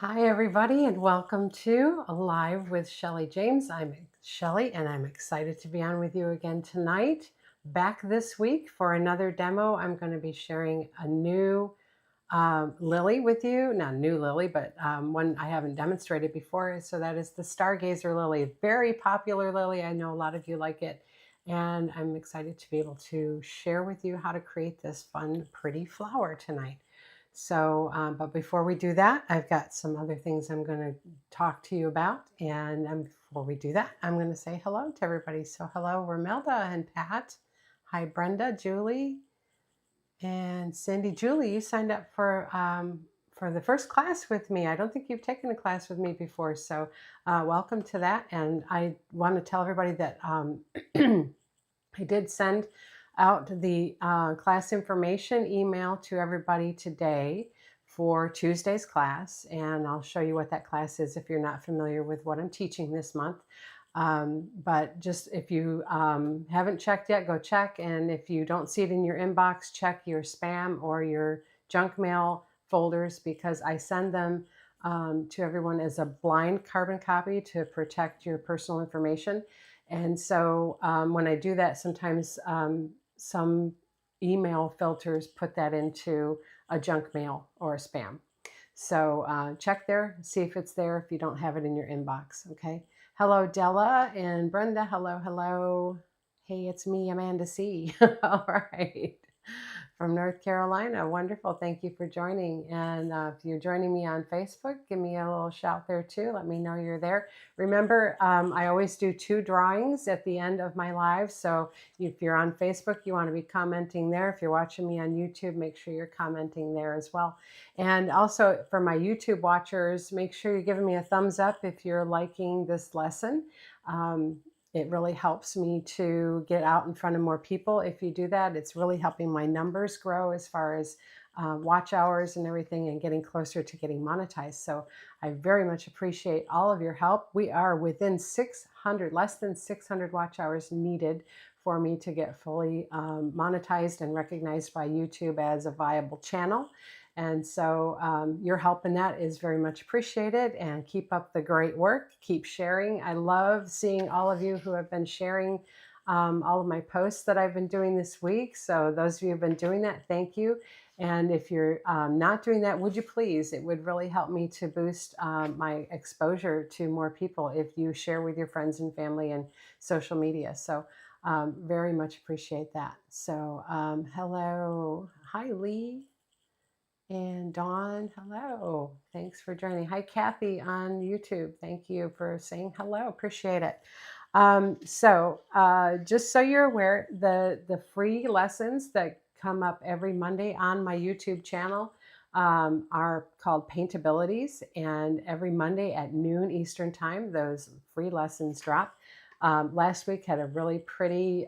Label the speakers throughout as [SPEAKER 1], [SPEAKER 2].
[SPEAKER 1] Hi, everybody, and welcome to Live with Shelly James. I'm Shelly, and I'm excited to be on with you again tonight. Back this week for another demo. I'm going to be sharing a new lily with you. Not a new lily, but one I haven't demonstrated before. So that is the Stargazer lily. Very popular lily. I know a lot of you like it. And I'm excited to be able to share with you how to create this fun, pretty flower tonight. So, but before we do that, I've got some other things I'm going to talk to you about. And before we do that, I'm going to say hello to everybody. So hello, Romelda and Pat. Hi, Brenda, Julie, and Cindy. Julie, you signed up for the first class with me. I don't think you've taken a class with me before. So welcome to that. And I want to tell everybody that I did send out the class information email to everybody today for Tuesday's class, and I'll show you what that class is if you're not familiar with what I'm teaching this month. But just if you haven't checked yet, go check, and if you don't see it in your inbox, check your spam or your junk mail folders, because I send them to everyone as a blind carbon copy to protect your personal information. And so when I do that, sometimes some email filters put that into a junk mail or a spam. So check there, see if it's there if you don't have it in your inbox, okay? Hello, Della and Brenda. Hello, hello. Hey, it's me, Amanda C. All right. From North Carolina. Wonderful. Thank you for joining. And if you're joining me on Facebook, give me a little shout there too. Let me know you're there. Remember, I always do 2 drawings at the end of my live. So if you're on Facebook, you want to be commenting there. If you're watching me on YouTube, make sure you're commenting there as well. And also for my YouTube watchers, make sure you're giving me a thumbs up if you're liking this lesson. It really helps me to get out in front of more people. If you do that, it's really helping my numbers grow as far as watch hours and everything, and getting closer to getting monetized. So I very much appreciate all of your help. We are within 600, less than 600 watch hours needed for me to get fully monetized and recognized by YouTube as a viable channel. And so your help in that is very much appreciated, and keep up the great work. Keep sharing. I love seeing all of you who have been sharing all of my posts that I've been doing this week. So those of you who have been doing that, thank you. And if you're not doing that, would you please? It would really help me to boost my exposure to more people if you share with your friends and family and social media. So very much appreciate that. So hello. Hi, Lee. And Dawn, hello. Thanks for joining. Hi, Kathy on YouTube. Thank you for saying hello. Appreciate it. Just so you're aware, the free lessons that come up every Monday on my YouTube channel are called Paintabilities. And every Monday at noon Eastern Time, those free lessons drop. Last week had a really pretty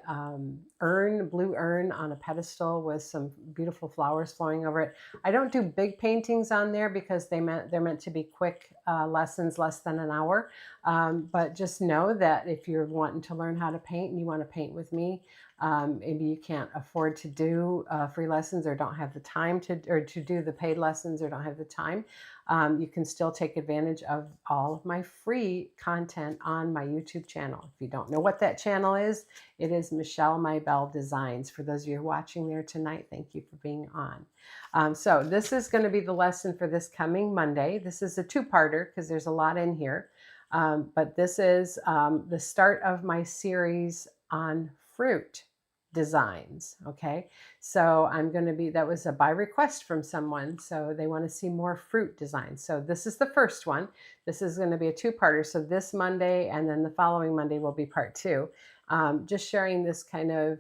[SPEAKER 1] blue urn on a pedestal with some beautiful flowers flowing over it. I don't do big paintings on there because they're meant to be quick lessons, less than an hour. But just know that if you're wanting to learn how to paint and you want to paint with me, maybe you can't afford to do free lessons, or don't have the time to do the paid lessons, or don't have the time, you can still take advantage of all of my free content on my YouTube channel. If you don't know what that channel is, it is Michelle My Belle Designs. For those of you watching there tonight, thank you for being on. So this is going to be the lesson for this coming Monday. This is a 2-parter because there's a lot in here. But this is the start of my series on fruit designs. Okay, so that was by request from someone, so they want to see more fruit designs. So this is the first one. This is going to be a 2-parter. So this Monday and then the following Monday will be part 2. Just sharing this kind of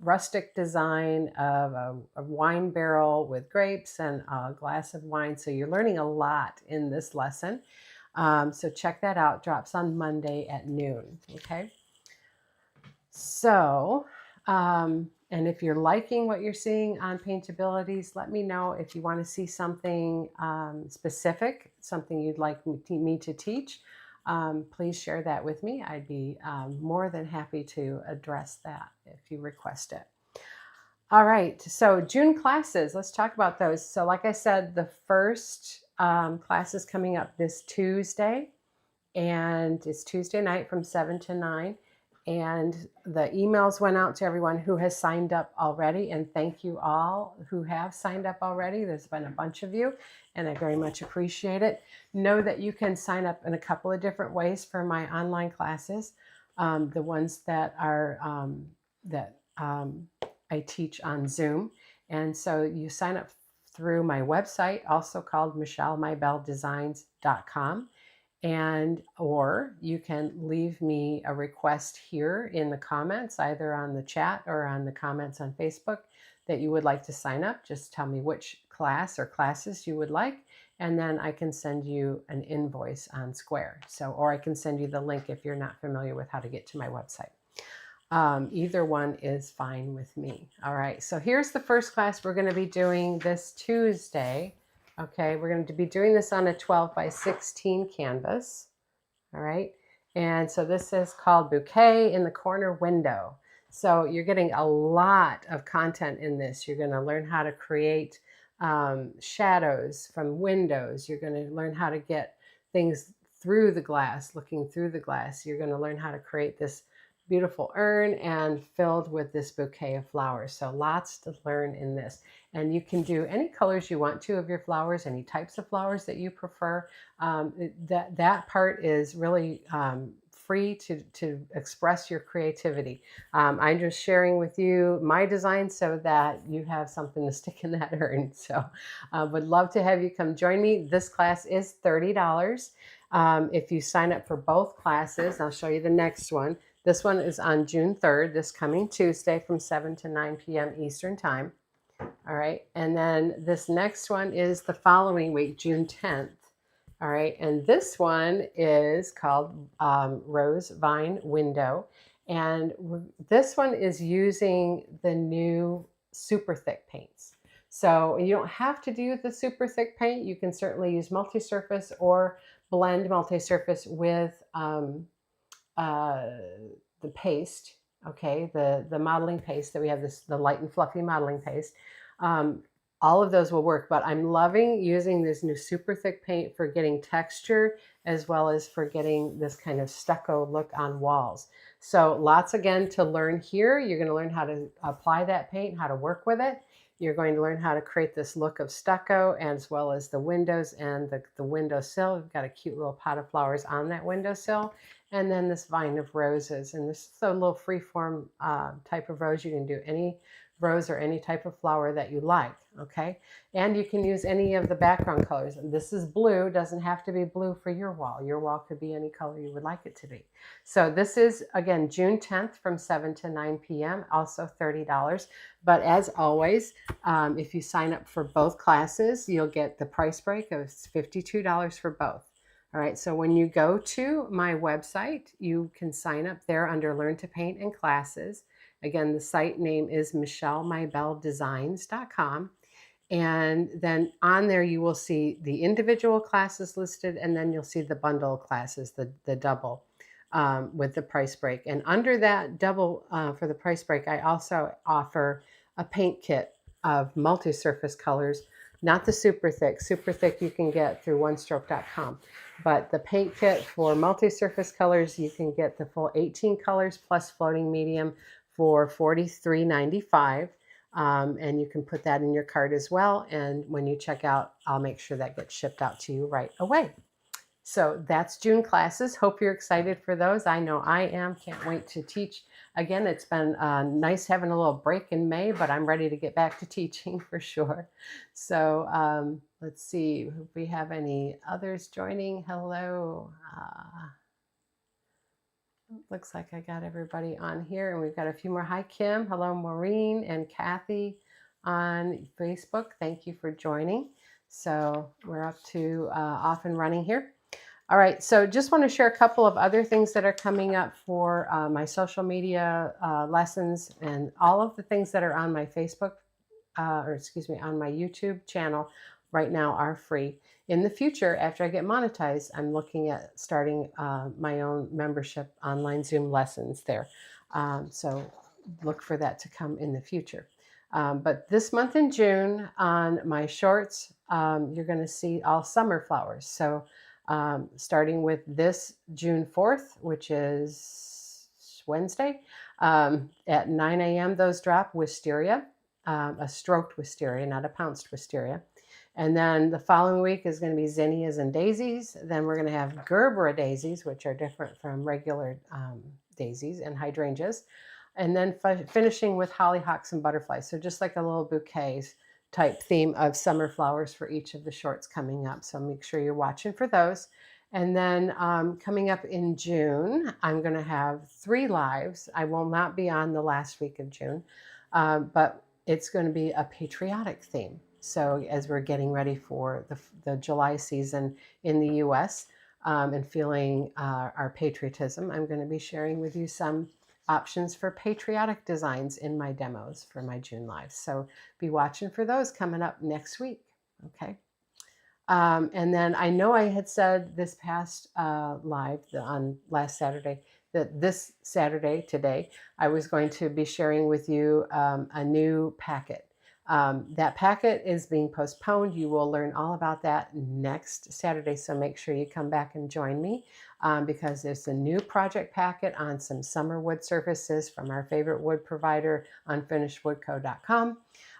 [SPEAKER 1] rustic design of a wine barrel with grapes and a glass of wine. So you're learning a lot in this lesson. So check that out. Drops on Monday at noon. Okay. So, and if you're liking what you're seeing on Paintabilities, let me know if you want to see something specific, something you'd like me to teach. Please share that with me. I'd be more than happy to address that if you request it. All right, so June classes, let's talk about those. So like I said, the first classes coming up this Tuesday, and it's Tuesday night from 7 to 9. And the emails went out to everyone who has signed up already. And thank you all who have signed up already. There's been a bunch of you, and I very much appreciate it. Know that you can sign up in a couple of different ways for my online classes. The ones that are I teach on Zoom. And so you sign up through my website, also called MichelleMyBelleDesigns.com. And or you can leave me a request here in the comments, either on the chat or on the comments on Facebook, that you would like to sign up. Just tell me which class or classes you would like, and then I can send you an invoice on Square. So, or I can send you the link if you're not familiar with how to get to my website. Either one is fine with me. All right, so here's the first class we're going to be doing this Tuesday. Okay, we're going to be doing this on a 12 by 16 canvas. All right, and so this is called Bouquet in the Corner Window. So you're getting a lot of content in this. You're going to learn how to create shadows from windows. You're going to learn how to get things through the glass, looking through the glass. You're going to learn how to create this beautiful urn and filled with this bouquet of flowers. So lots to learn in this. And you can do any colors you want to of your flowers, any types of flowers that you prefer. That part is really free to express your creativity. I'm just sharing with you my design so that you have something to stick in that urn. So would love to have you come join me. This class is $30. If you sign up for both classes, I'll show you the next one. This one is on June 3rd, this coming Tuesday from 7 to 9 p.m. Eastern Time. All right, and then this next one is the following week, June 10th. All right, and this one is called Rose Vine Window. And this one is using the new super thick paints. So you don't have to do the super thick paint. You can certainly use multi-surface or blend multi-surface with the paste, okay, the modeling paste that we have, the light and fluffy modeling paste. All of those will work, but I'm loving using this new super thick paint for getting texture as well as for getting this kind of stucco look on walls. So lots again to learn here. You're going to learn how to apply that paint, how to work with it. You're going to learn how to create this look of stucco as well as the windows and the windowsill. We've got a cute little pot of flowers on that windowsill. And then this vine of roses. And this is a little free-form type of rose. You can do any rose or any type of flower that you like, okay? And you can use any of the background colors. And this is blue. Doesn't have to be blue for your wall. Your wall could be any color you would like it to be. So this is, again, June 10th from 7 to 9 p.m., also $30. But as always, if you sign up for both classes, you'll get the price break of $52 for both. All right, so when you go to my website, you can sign up there under Learn to Paint and Classes. Again, the site name is MichelleMyBelleDesigns.com. And then on there, you will see the individual classes listed, and then you'll see the bundle classes, the double with the price break. And under that double for the price break, I also offer a paint kit of multi-surface colors, not the super thick. Super thick you can get through onestroke.com. But the paint kit for multi-surface colors, you can get the full 18 colors plus floating medium for $43.95. And you can put that in your cart as well. And when you check out, I'll make sure that gets shipped out to you right away. So that's June classes. Hope you're excited for those. I know I am. Can't wait to teach. Again, it's been nice having a little break in May, but I'm ready to get back to teaching for sure. So let's see if we have any others joining. Hello. Looks like I got everybody on here, and we've got a few more. Hi, Kim. Hello, Maureen and Kathy on Facebook. Thank you for joining. So we're up to off and running here. All right, so just want to share a couple of other things that are coming up for my social media lessons, and all of the things that are on my Facebook, on my YouTube channel right now are free. In the future, after I get monetized, I'm looking at starting my own membership online Zoom lessons there. So look for that to come in the future. But this month in June on my shorts, you're going to see all summer flowers. So starting with this June 4th, which is Wednesday, at 9 a.m. those drop wisteria, a stroked wisteria, not a pounced wisteria. And then the following week is going to be zinnias and daisies. Then we're going to have Gerbera daisies, which are different from regular daisies, and hydrangeas. And then finishing with hollyhocks and butterflies. So just like a little bouquets type theme of summer flowers for each of the shorts coming up. So make sure you're watching for those. And then coming up in June, I'm going to have 3 lives. I will not be on the last week of June, but it's going to be a patriotic theme. So as we're getting ready for the July season in the U.S. And feeling our patriotism, I'm going to be sharing with you some options for patriotic designs in my demos for my June lives. So be watching for those coming up next week. Okay. And then I know I had said this past live on last Saturday that this Saturday, today, I was going to be sharing with you a new packet. That packet is being postponed. You will learn all about that next Saturday, so make sure you come back and join me because there's a new project packet on some summer wood surfaces from our favorite wood provider, unfinishedwoodco.com.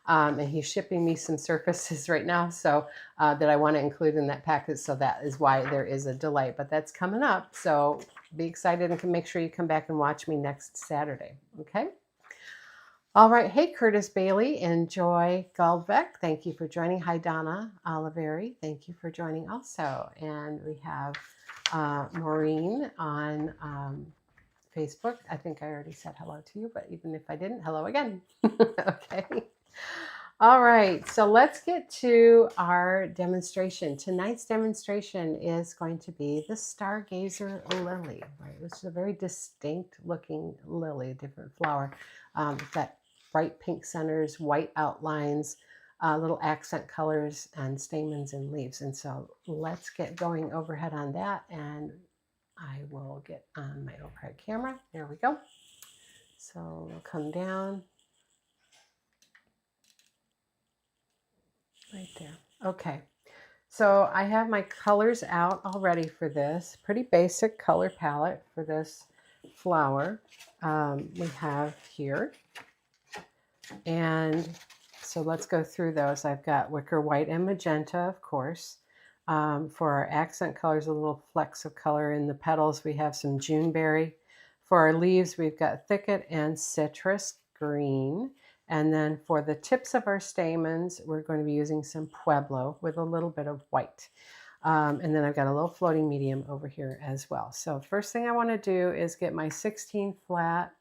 [SPEAKER 1] And he's shipping me some surfaces right now, so that I want to include in that packet. So that is why there is a delay, but that's coming up. So be excited and can make sure you come back and watch me next Saturday. Okay. All right. Hey, Curtis Bailey and Joy Goldbeck. Thank you for joining. Hi, Donna Oliveri. Thank you for joining also. And we have Maureen on Facebook. I think I already said hello to you, but even if I didn't, hello again. Okay. All right, so let's get to our demonstration. Tonight's demonstration is going to be the Stargazer lily, right? Which is a very distinct looking lily, a different flower. It's got bright pink centers, white outlines, little accent colors, and stamens and leaves. And so let's get going overhead on that, and I will get on my overhead camera. There we go. So we'll come down. Right there. Okay. So I have my colors out already for this. Pretty basic color palette for this flower we have here. And so let's go through those. I've got wicker white and magenta, of course. For our accent colors, a little flecks of color in the petals, we have some Juneberry. For our leaves, we've got thicket and citrus green. And then for the tips of our stamens, we're going to be using some Pueblo with a little bit of white. And then I've got a little floating medium over here as well. So first thing I want to do is get my 16 flat.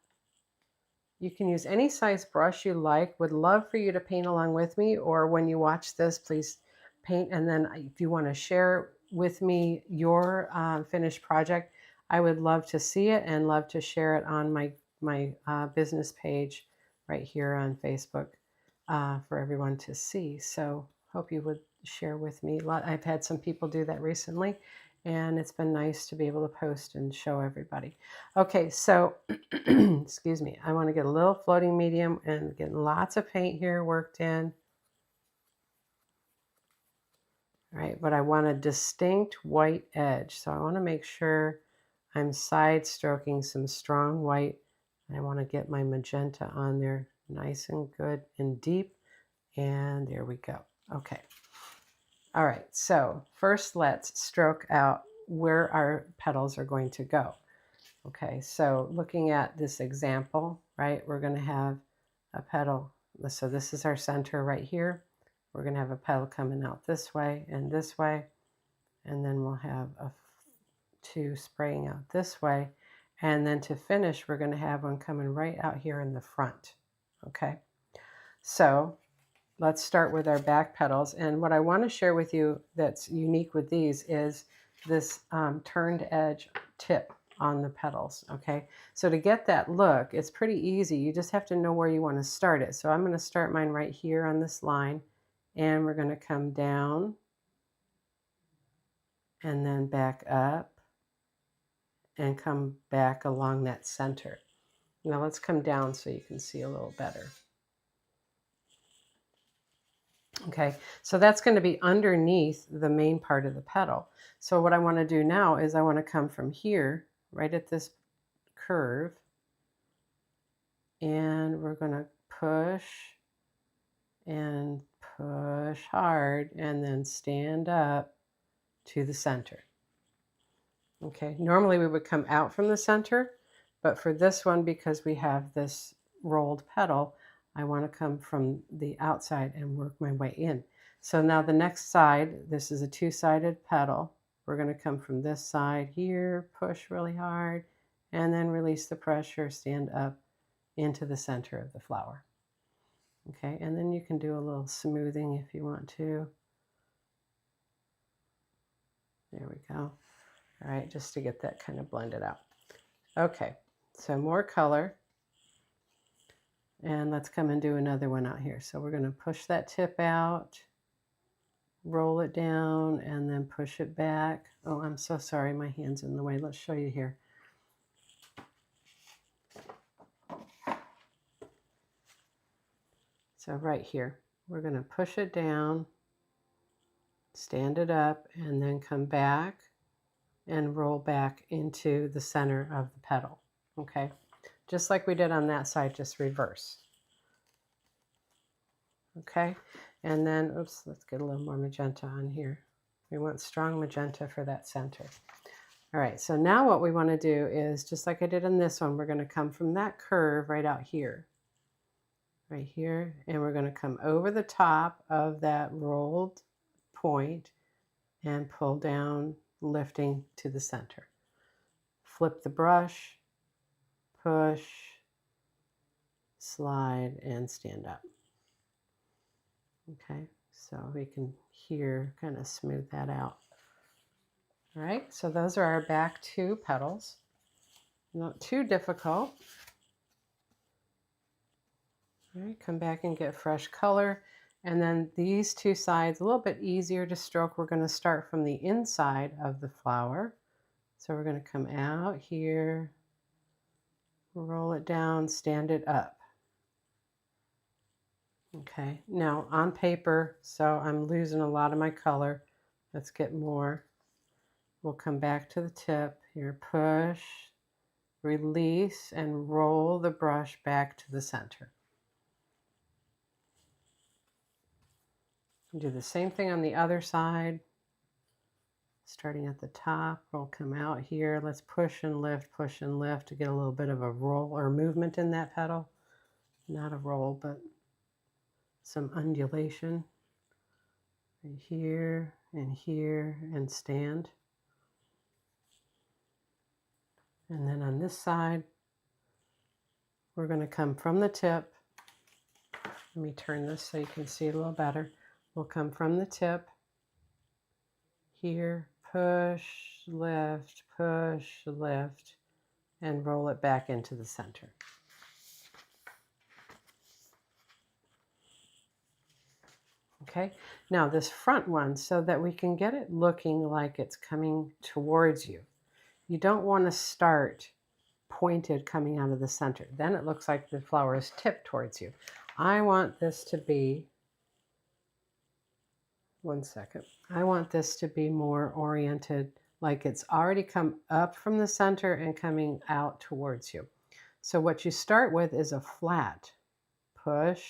[SPEAKER 1] You can use any size brush you like. Would love for you to paint along with me, or when you watch this, please paint. And then if you want to share with me your finished project, I would love to see it and love to share it on my business page right here on Facebook for everyone to see. So hope you would share with me. I've had some people do that recently, and it's been nice to be able to post and show everybody. Okay, so excuse me, I want to get a little floating medium and get lots of paint here worked in. All right, but I want a distinct white edge. So I want to make sure I'm side stroking some strong white. I want to get my magenta on there nice and good and deep. And there we go. Okay. All right, so first let's stroke out where our petals are going to go. Okay, so looking at this example, right, we're going to have a petal. So this is our center right here. We're going to have a petal coming out this way, and then we'll have two spraying out this way. And then to finish, we're going to have one coming right out here in the front. Okay, so let's start with our back petals. And what I want to share with you that's unique with these is this turned edge tip on the petals. Okay, so to get that look, it's pretty easy. You just have to know where you want to start it. So I'm going to start mine right here on this line, and we're going to come down and then back up and come back along that center. Now let's come down so you can see a little better. Okay, so that's going to be underneath the main part of the petal. So what I want to do now is I want to come from here, right at this curve, and we're going to push and push hard and then stand up to the center. Okay, normally we would come out from the center, but for this one, because we have this rolled petal, I want to come from the outside and work my way in. So now the next side, this is a two-sided petal. We're going to come from this side here, push really hard, and then release the pressure, stand up into the center of the flower. Okay, and then you can do a little smoothing if you want to. There we go. All right, just to get that kind of blended out. Okay, so more color. And let's come and do another one out here. So we're going to push that tip out, roll it down, and then push it back. Oh, I'm so sorry, my hand's in the way. Let's show you here. So right here, we're going to push it down, stand it up, and then come back and roll back into the center of the petal. Okay, just like we did on that side, just reverse. Okay, and then, oops, let's get a little more magenta on here. We want strong magenta for that center. All right, so now what we want to do is, just like I did on this one, we're going to come from that curve right out here, and we're going to come over the top of that rolled point and pull down, lifting to the center. Flip the brush, push, slide, and stand up. Okay, so we can here kind of smooth that out. All right, so those are our back two petals. Not too difficult. All right, come back and get fresh color. And then these two sides, a little bit easier to stroke. We're going to start from the inside of the flower. So we're going to come out here, roll it down, stand it up. Okay, now on paper, so I'm losing a lot of my color. Let's get more. We'll come back to the tip here, push, release, and roll the brush back to the center. Do the same thing on the other side. Starting at the top, we'll come out here. Let's push and lift to get a little bit of a roll or movement in that petal. Not a roll, but some undulation. Right here, and stand. And then on this side, we're going to come from the tip. Let me turn this so you can see a little better. We'll come from the tip here, push, lift, and roll it back into the center. Okay, now this front one, so that we can get it looking like it's coming towards you. You don't want to start pointed coming out of the center. Then it looks like the flower is tipped towards you. I want this to be, one second, I want this to be more oriented like it's already come up from the center and coming out towards you. So what you start with is a flat push,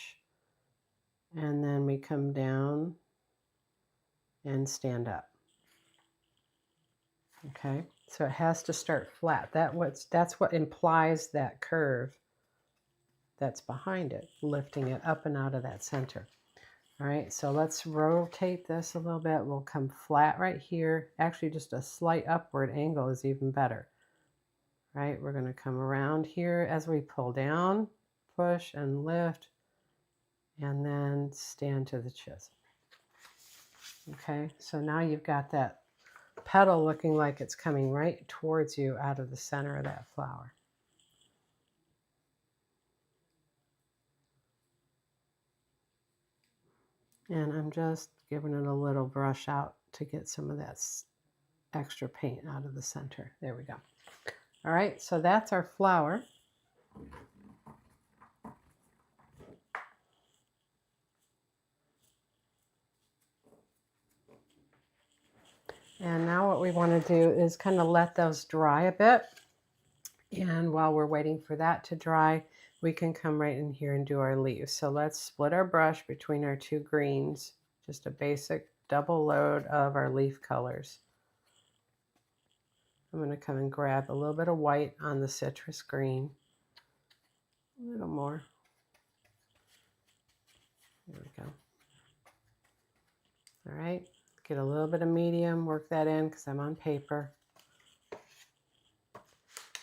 [SPEAKER 1] and then we come down and stand up. Okay, so it has to start flat. That's what implies that curve that's behind it, lifting it up and out of that center. All right, so let's rotate this a little bit. We'll come flat right here. Actually, just a slight upward angle is even better. All right, we're going to come around here as we pull down, push and lift, and then stand to the chisel. Okay, so now you've got that petal looking like it's coming right towards you out of the center of that flower. And I'm just giving it a little brush out to get some of that extra paint out of the center. There we go. All right, so that's our flower. And now what we want to do is kind of let those dry a bit. And while we're waiting for that to dry, we can come right in here and do our leaves. So let's split our brush between our two greens, just a basic double load of our leaf colors. I'm going to come and grab a little bit of white on the citrus green, a little more. There we go. All right, get a little bit of medium, work that in because I'm on paper.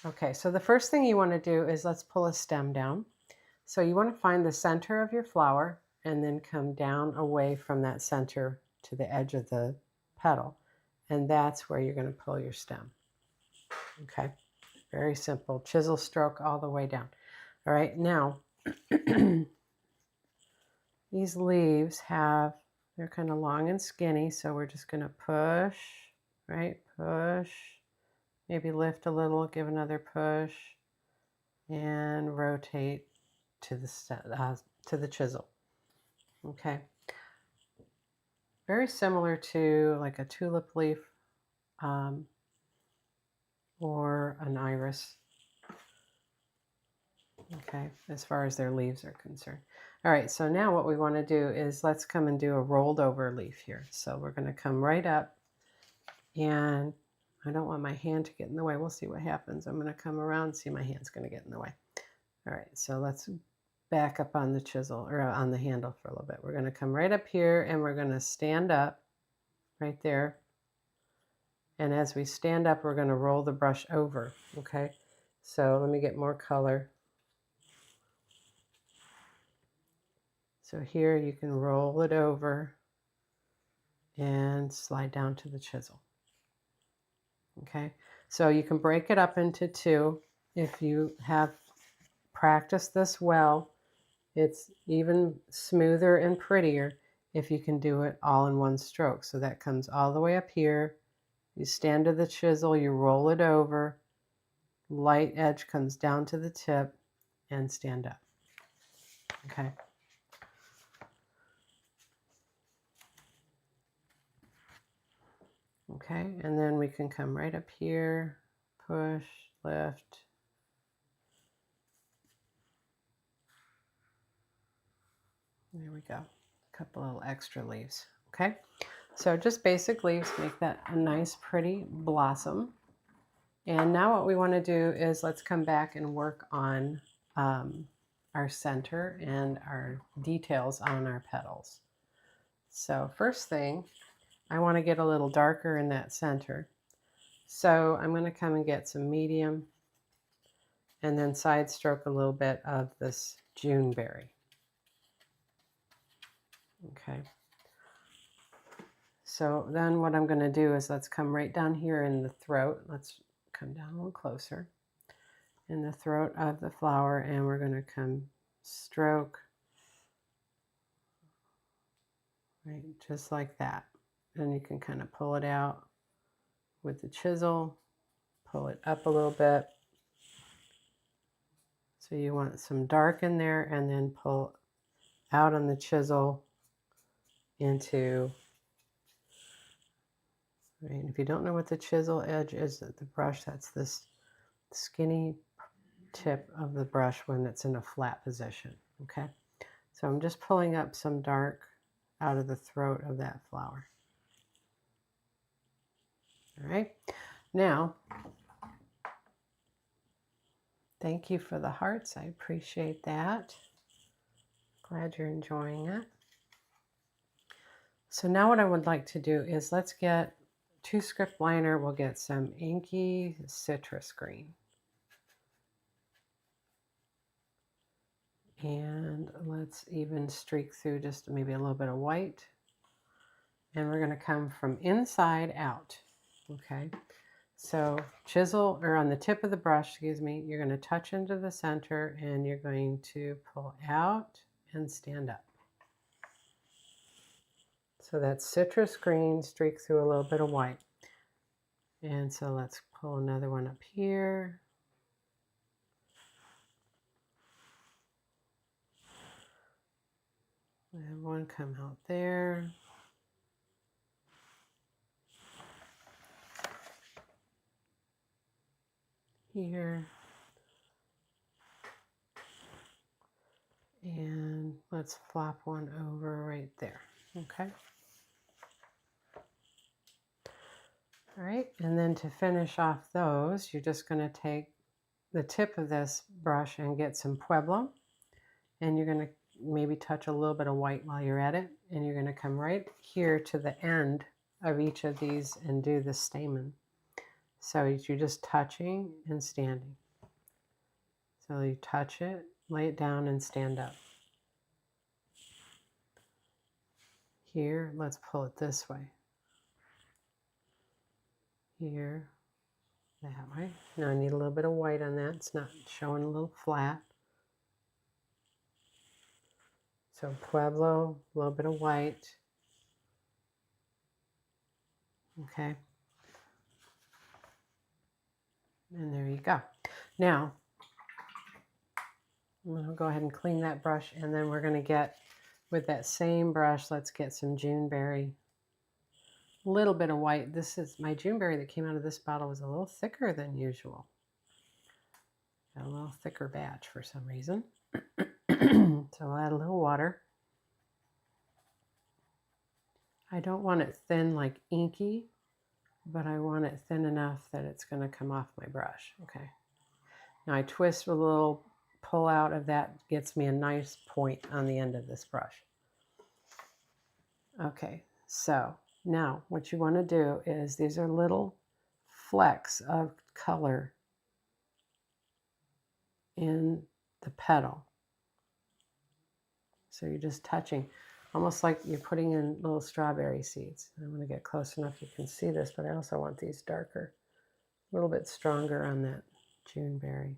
[SPEAKER 1] Okay, so the first thing you want to do is let's pull a stem down. So you want to find the center of your flower and then come down away from that center to the edge of the petal. And that's where you're going to pull your stem. Okay, very simple. Chisel stroke all the way down. All right, now these leaves they're kind of long and skinny, so we're just going to push, right? Push, maybe lift a little, give another push, and rotate to the chisel. Okay. Very similar to like a tulip leaf or an iris. Okay, as far as their leaves are concerned. All right, so now what we want to do is let's come and do a rolled over leaf here. So we're going to come right up, and I don't want my hand to get in the way. We'll see what happens. I'm going to come around and see my hand's going to get in the way. All right, so let's back up on the chisel or on the handle for a little bit. We're going to come right up here and we're going to stand up right there. And as we stand up, we're going to roll the brush over. Okay, so let me get more color. So here you can roll it over and slide down to the chisel. Okay, so you can break it up into two. If you have practiced this well, it's even smoother and prettier if you can do it all in one stroke. So that comes all the way up here. You stand to the chisel, you roll it over, light edge comes down to the tip, and stand up. Okay. Okay, and then we can come right up here, push, lift. There we go. A couple little extra leaves. Okay, so just basic leaves make that a nice, pretty blossom. And now what we want to do is let's come back and work on our center and our details on our petals. So first thing, I want to get a little darker in that center. So I'm going to come and get some medium and then side stroke a little bit of this Juneberry. Okay. So then what I'm going to do is let's come right down here in the throat. Let's come down a little closer in the throat of the flower, and we're going to come stroke right just like that. And you can kind of pull it out with the chisel, pull it up a little bit. So you want some dark in there and then pull out on the chisel into, right? And if you don't know what the chisel edge is at the brush, that's this skinny tip of the brush when it's in a flat position. Okay, so I'm just pulling up some dark out of the throat of that flower. All right, now thank you for the hearts. I appreciate that. Glad you're enjoying it. So now what I would like to do is let's get to script liner. We'll get some inky citrus green. And let's even streak through just maybe a little bit of white. And we're going to come from inside out. Okay. So chisel, or on the tip of the brush, excuse me, you're going to touch into the center and you're going to pull out and stand up. So that's citrus green, streak through a little bit of white. And so let's pull another one up here. And one come out there. here. And let's flop one over right there, okay? All right, and then to finish off those, you're just gonna take the tip of this brush and get some Pueblo, and you're gonna maybe touch a little bit of white while you're at it, and you're gonna come right here to the end of each of these and do the stamen. So you're just touching and standing. So you touch it, lay it down, and stand up. Here, let's pull it this way. Here, that way. Now I need a little bit of white on that. It's not showing a little flat. So Pueblo, a little bit of white. Okay. And there you go. Now, I'm going to go ahead and clean that brush, and then we're going to get, with that same brush, let's get some Juneberry. A little bit of white. This is my Juneberry that came out of this bottle was a little thicker than usual. Got a little thicker batch for some reason. So I'll add a little water. I don't want it thin like inky, but I want it thin enough that it's going to come off my brush. Okay. Now I twist a little pull out of that, gets me a nice point on the end of this brush. Okay, so now what you want to do is, these are little flecks of color in the petal. So you're just touching, almost like you're putting in little strawberry seeds. I'm going to get close enough you can see this, but I also want these darker, a little bit stronger on that Juneberry.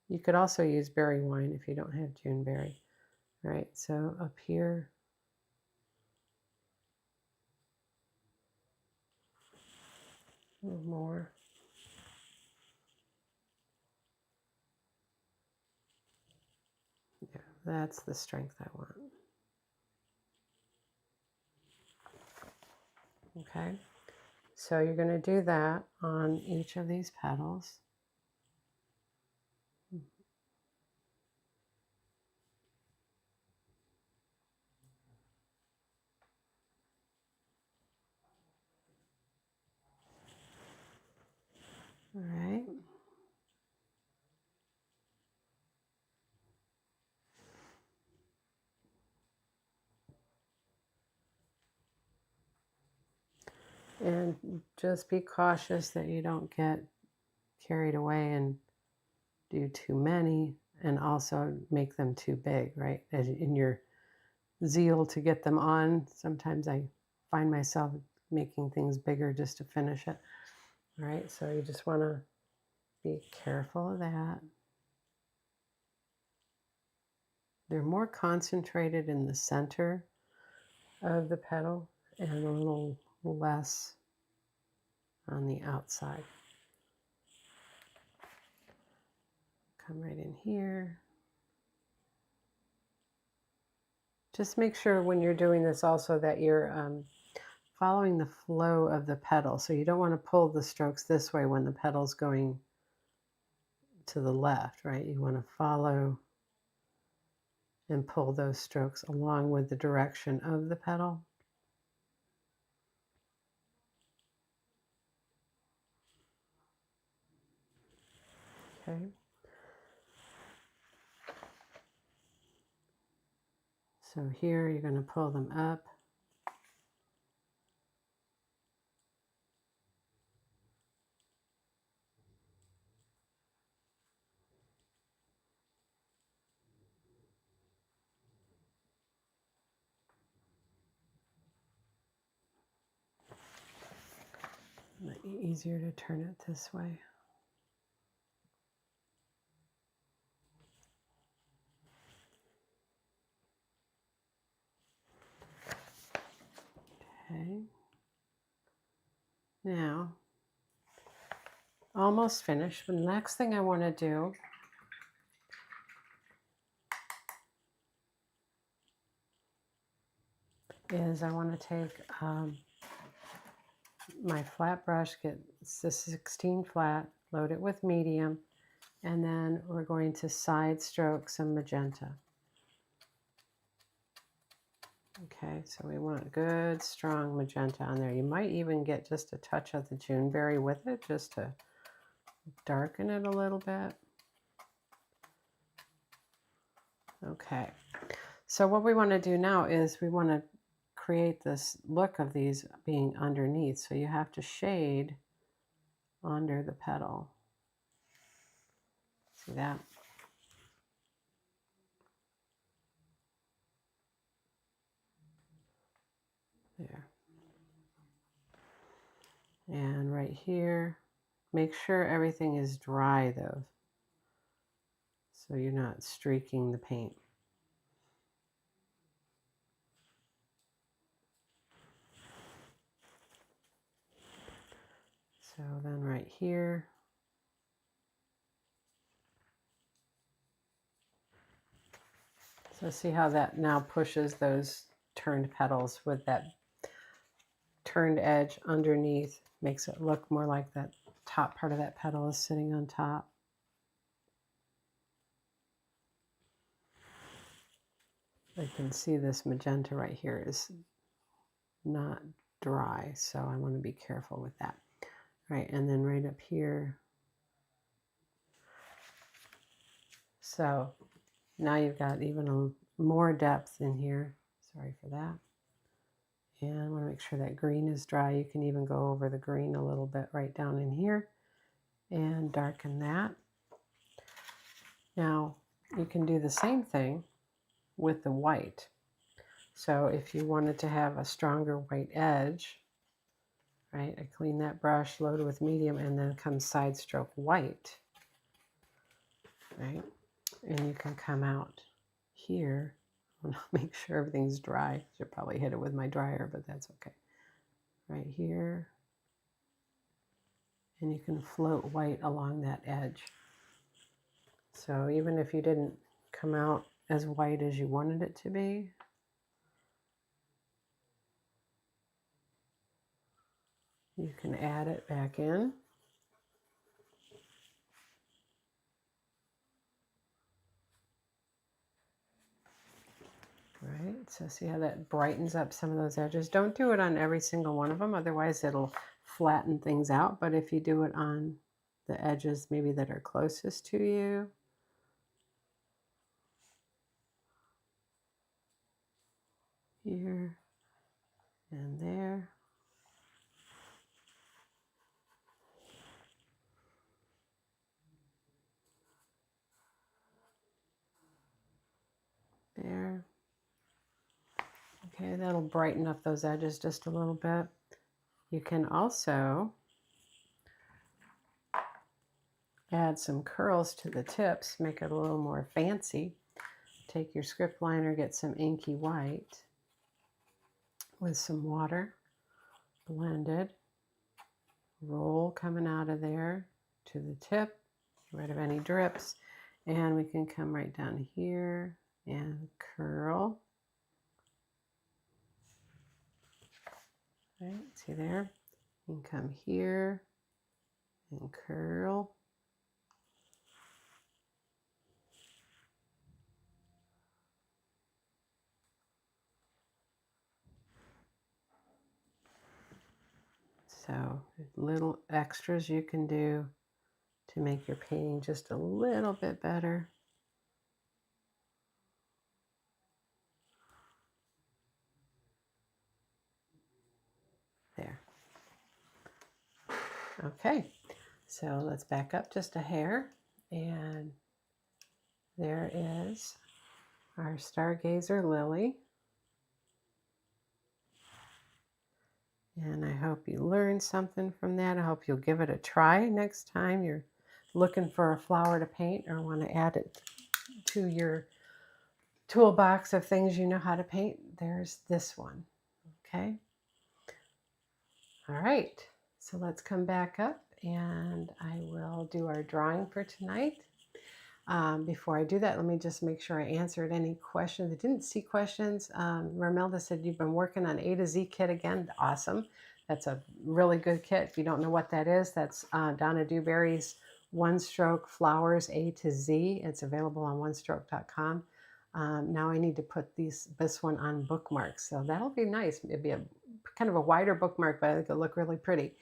[SPEAKER 1] You could also use berry wine if you don't have Juneberry. All right, so up here, a little more. Yeah, that's the strength I want. Okay, so you're going to do that on each of these petals. All right. And just be cautious that you don't get carried away and do too many, and also make them too big, right? As in your zeal to get them on, sometimes I find myself making things bigger just to finish it. All right, so you just want to be careful of that. They're more concentrated in the center of the petal and a little less on the outside. Come right in here. Just make sure when you're doing this also that you're following the flow of the petal. So you don't want to pull the strokes this way when the petal's going to the left, right? You want to follow and pull those strokes along with the direction of the petal. Okay. So here you're going to pull them up. Might be easier to turn it this way. Okay. Now, almost finished. The next thing I want to do is I want to take my flat brush, get this 16 flat, load it with medium, and then we're going to side stroke some magenta. Okay, so we want good, strong magenta on there. You might even get just a touch of the Juneberry with it, just to darken it a little bit. Okay, so what we want to do now is we want to create this look of these being underneath. So you have to shade under the petal. See that? There. And right here, make sure everything is dry though, so you're not streaking the paint. So then right here, so see how that now pushes those turned petals with that turned edge underneath, makes it look more like that top part of that petal is sitting on top. I can see this magenta right here is not dry, so I want to be careful with that. Right, and then right up here. So now you've got even more depth in here. Sorry for that. And I want to make sure that green is dry. You can even go over the green a little bit right down in here and darken that. Now you can do the same thing with the white. So if you wanted to have a stronger white edge, right, I clean that brush, load it with medium, and then come side stroke white, right? And you can come out here. I want to make sure everything's dry. Should probably hit it with my dryer, but that's okay. Right here. And you can float white along that edge. So even if you didn't come out as white as you wanted it to be, you can add it back in. Right, so see how that brightens up some of those edges. Don't do it on every single one of them, otherwise it'll flatten things out. But if you do it on the edges maybe that are closest to you, here and there. There. Okay, that'll brighten up those edges just a little bit. You can also add some curls to the tips, make it a little more fancy. Take your script liner, get some inky white with some water, blended, roll coming out of there to the tip, get rid of any drips, and we can come right down here and curl. Right, see there? You can come here and curl. So little extras you can do to make your painting just a little bit better. There. Okay, so let's back up just a hair, and there is our Stargazer lily. And I hope you learned something from that. I hope you'll give it a try next time you're looking for a flower to paint or want to add it to your toolbox of things you know how to paint. There's this one, okay? All right, so let's come back up and I will do our drawing for tonight. Before I do that, let me just make sure I answered any questions. I didn't see questions. Romelda said you've been working on A to Z kit again. Awesome. That's a really good kit. If you don't know what that is, that's Donna Dewberry's One Stroke Flowers A to Z. It's available on onestroke.com. Now I need to put this one on bookmarks, so that'll be nice. It'd be a kind of a wider bookmark, but I think it'll look really pretty.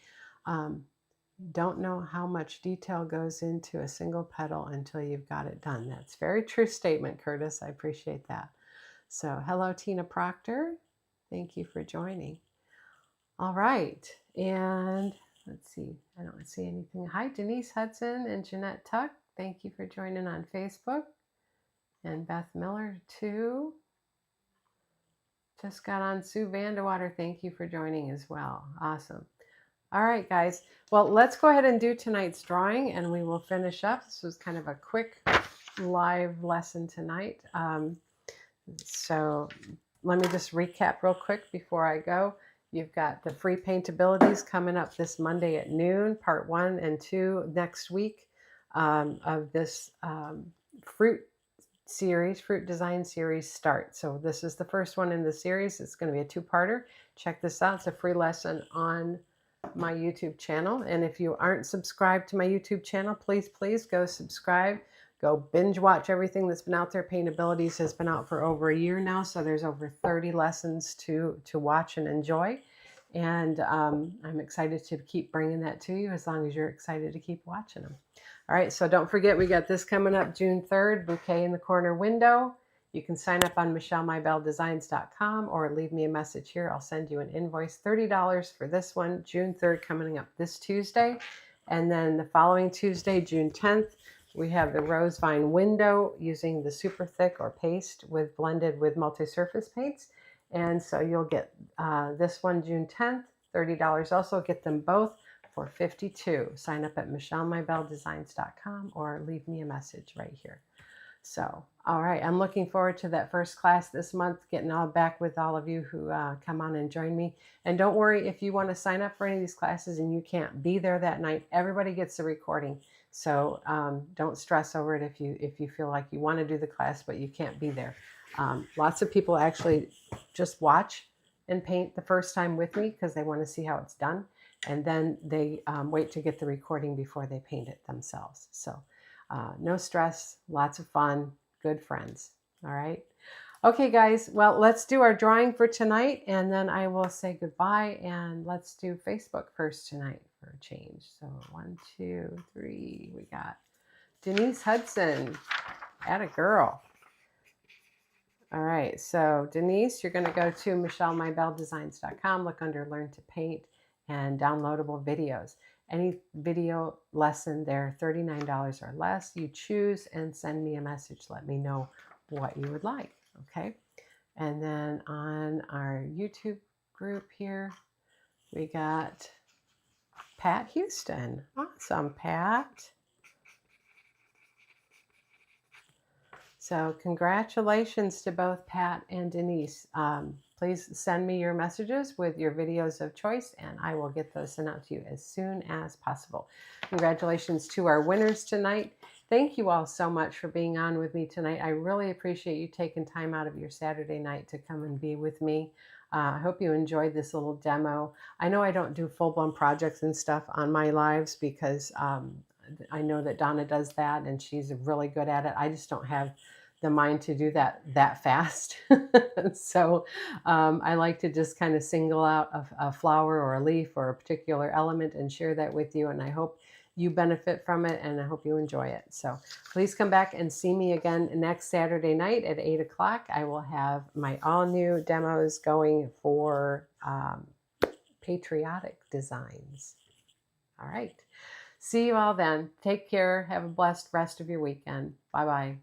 [SPEAKER 1] Don't know how much detail goes into a single petal until you've got it done. That's a very true statement, Curtis. I appreciate that. So hello, Tina Proctor. Thank you for joining. All right, and let's see. I don't see anything. Hi, Denise Hudson and Jeanette Tuck. Thank you for joining on Facebook. And Beth Miller, too. Just got on Sue Vandewater. Thank you for joining as well. Awesome. All right, guys. Well, let's go ahead and do tonight's drawing, and we will finish up. This was kind of a quick live lesson tonight. So let me just recap real quick before I go. You've got the free paintabilities coming up this Monday at noon, part 1 and 2 next week of this fruit design series start. So this is the first one in the series. It's going to be a 2-parter. Check this out. It's a free lesson on my YouTube channel. And if you aren't subscribed to my YouTube channel, please go subscribe. Go binge watch everything that's been out there. Paintabilities has been out for over a year now, so there's over 30 lessons to watch and enjoy. And I'm excited to keep bringing that to you as long as you're excited to keep watching them. All right, so don't forget, we got this coming up June 3rd, bouquet in the corner window. You can sign up on MichelleMybelleDesigns.com or leave me a message here. I'll send you an invoice, $30 for this one, June 3rd, coming up this Tuesday. And then the following Tuesday, June 10th, we have the rose vine window using the super thick or paste blended with multi-surface paints. And so you'll get this one June 10th, $30. Also get them both for $52. Sign up at MichelleMybelleDesigns.com or leave me a message right here. So, all right, I'm looking forward to that first class this month, getting all back with all of you who come on and join me. And don't worry, if you want to sign up for any of these classes and you can't be there that night, everybody gets the recording. So don't stress over it if you feel like you want to do the class but you can't be there. Lots of people actually just watch and paint the first time with me because they want to see how it's done. And then they wait to get the recording before they paint it themselves. So no stress, lots of fun, good friends. All right. Okay, guys. Well, let's do our drawing for tonight, and then I will say goodbye. And let's do Facebook first tonight for a change. So 1, 2, 3. We got Denise Hudson. Atta girl. All right. So Denise, you're going to go to MichelleMybelleDesigns.com. Look under Learn to Paint and downloadable videos. Any video lesson there, $39 or less. You choose and send me a message. Let me know what you would like. Okay. And then on our YouTube group here, we got Pat Houston. Awesome, Pat. So congratulations to both Pat and Denise. Please send me your messages with your videos of choice, and I will get those sent out to you as soon as possible. Congratulations to our winners tonight. Thank you all so much for being on with me tonight. I really appreciate you taking time out of your Saturday night to come and be with me. I hope you enjoyed this little demo. I know I don't do full-blown projects and stuff on my lives because I know that Donna does that and she's really good at it. I just don't have the mind to do that fast. So I like to just kind of single out a flower or a leaf or a particular element and share that with you. And I hope you benefit from it and I hope you enjoy it. So please come back and see me again next Saturday night at 8 o'clock. I will have my all new demos going for patriotic designs. All right. See you all then. Take care. Have a blessed rest of your weekend. Bye-bye.